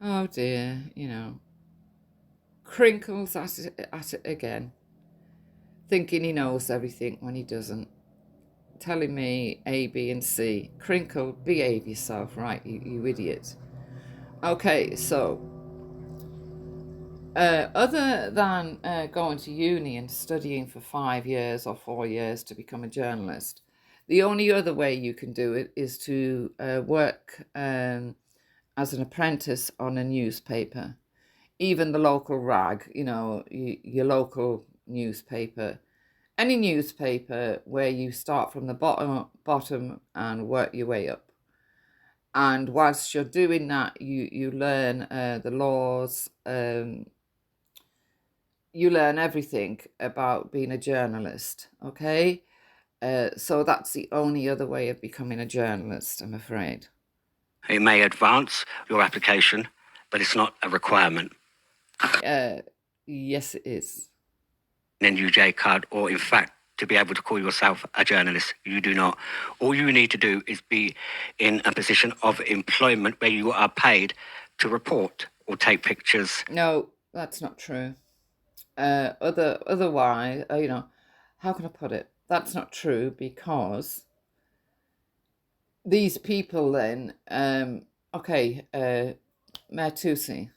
Oh dear, Crinkles at it again, thinking he knows everything when he doesn't. Telling me A, B, and C. Crinkle, behave yourself, right, you idiot. Okay, so other than going to uni and studying for 5 years or 4 years to become a journalist, the only other way you can do it is to work as an apprentice on a newspaper, even the local rag, your local newspaper, any newspaper where you start from the bottom and work your way up. And whilst you're doing that, you learn the laws. You learn everything about being a journalist. Okay, so that's the only other way of becoming a journalist, I'm afraid. It may advance your application, but it's not a requirement. Yes, it is. An NUJ card, or in fact, to be able to call yourself a journalist. You do not. All you need to do is be in a position of employment where you are paid to report or take pictures. No, that's not true. Otherwise, how can I put it? That's not true because these people then, okay, Mayor Tusi,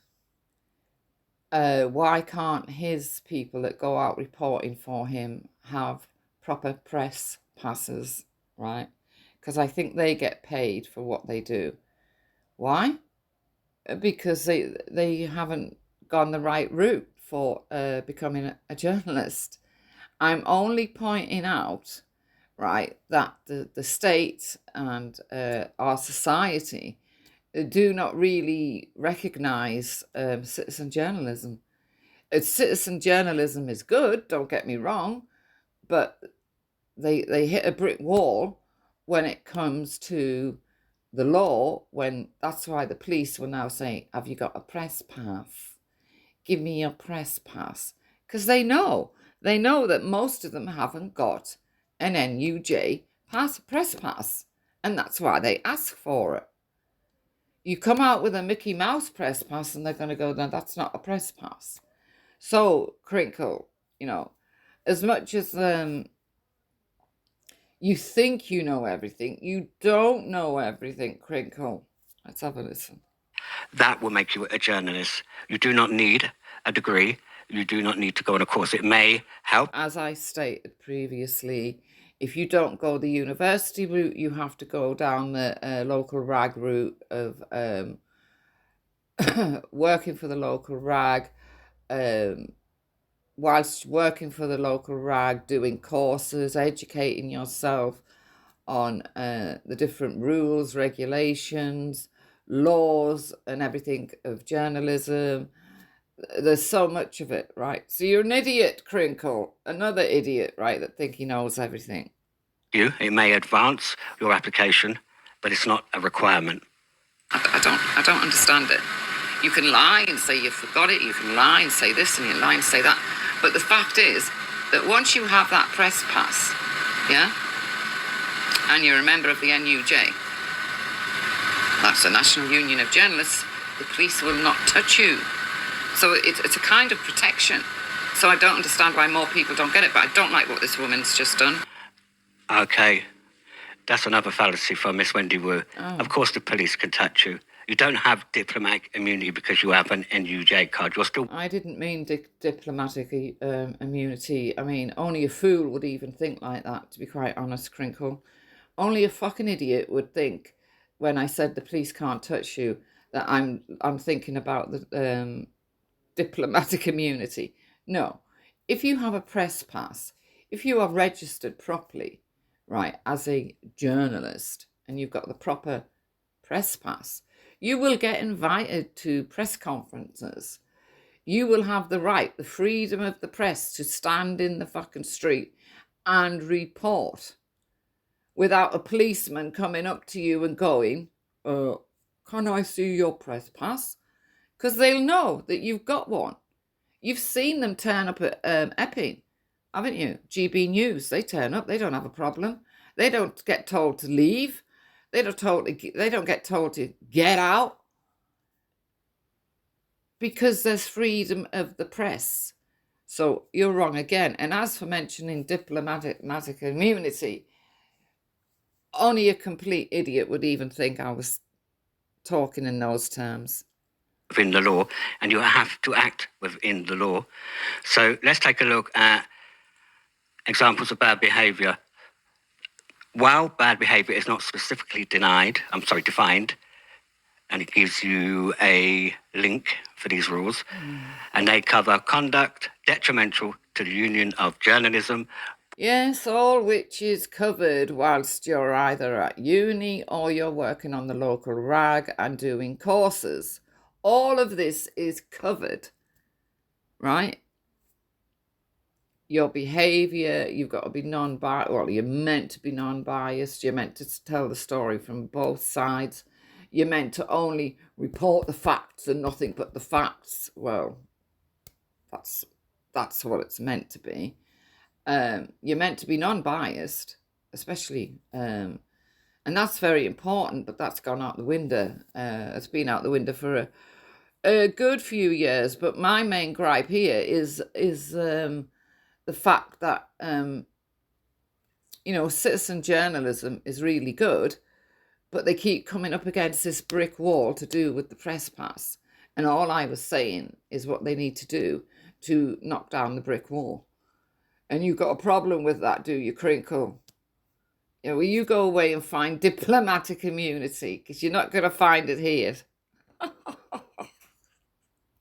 why can't his people that go out reporting for him have proper press passes, right? Because I think they get paid for what they do. Why? Because they haven't gone the right route for becoming a journalist. I'm only pointing out, right, that the state and our society do not really recognize citizen journalism. Citizen journalism is good, don't get me wrong, but they hit a brick wall when it comes to the law. When that's why the police will now say, have you got a press pass? Give me your press pass. Because they know that most of them haven't got an NUJ press pass, and that's why they ask for it. You come out with a Mickey Mouse press pass and they're going to go, no, that's not a press pass. So, Crinkle, as much as you think you know everything, you don't know everything, Crinkle. Let's have a listen. That will make you a journalist. You do not need a degree. You do not need to go on a course. It may help. As I stated previously, if you don't go the university route, you have to go down the local rag route of working for the local rag, whilst working for the local rag, doing courses, educating yourself on the different rules, regulations, laws, and everything of journalism. There's so much of it, right? So you're an idiot, Crinkle, another idiot, right, that think he knows everything. It may advance your application, but it's not a requirement. I don't understand it. You can lie and say you forgot it. You can lie and say this, and you lie and say that. But the fact is that once you have that press pass, yeah, and you're a member of the NUJ, that's the National Union of Journalists, the police will not touch you. So it's a kind of protection. So I don't understand why more people don't get it, but I don't like what this woman's just done. Okay, that's another fallacy from Miss Wendy Wu. Oh. Of course the police can touch you. You don't have diplomatic immunity because you have an NUJ card. You're still... I didn't mean diplomatic immunity. I mean, only a fool would even think like that, to be quite honest, Crinkle. Only a fucking idiot would think, when I said the police can't touch you, that I'm thinking about the diplomatic immunity. No. If you have a press pass, if you are registered properly, right, as a journalist, and you've got the proper press pass, you will get invited to press conferences. You will have the right, the freedom of the press to stand in the fucking street and report without a policeman coming up to you and going, can I see your press pass? Because they'll know that you've got one. You've seen them turn up at Epping, haven't you? GB News, they turn up, they don't have a problem. They don't get told to leave. They don't get told to get out. because there's freedom of the press. So you're wrong again. And as for mentioning diplomatic immunity, only a complete idiot would even think I was talking in those terms. Within the law, and you have to act within the law. So let's take a look at examples of bad behaviour. While bad behaviour is not specifically defined, and it gives you a link for these rules, and they cover conduct detrimental to the union of journalism. Yes, all which is covered whilst you're either at uni or you're working on the local rag and doing courses. All of this is covered, right? Your behaviour, you've got to be non-biased. Well, you're meant to be non-biased. You're meant to tell the story from both sides. You're meant to only report the facts and nothing but the facts. Well, that's what it's meant to be. You're meant to be non-biased, especially, and that's very important. But that's gone out the window. It's been out the window for a good few years. But my main gripe here is the fact that citizen journalism is really good, but they keep coming up against this brick wall to do with the press pass. And all I was saying is what they need to do to knock down the brick wall. And you've got a problem with that, do you, Krinkle? Well, you go away and find diplomatic immunity, because you're not going to find it here.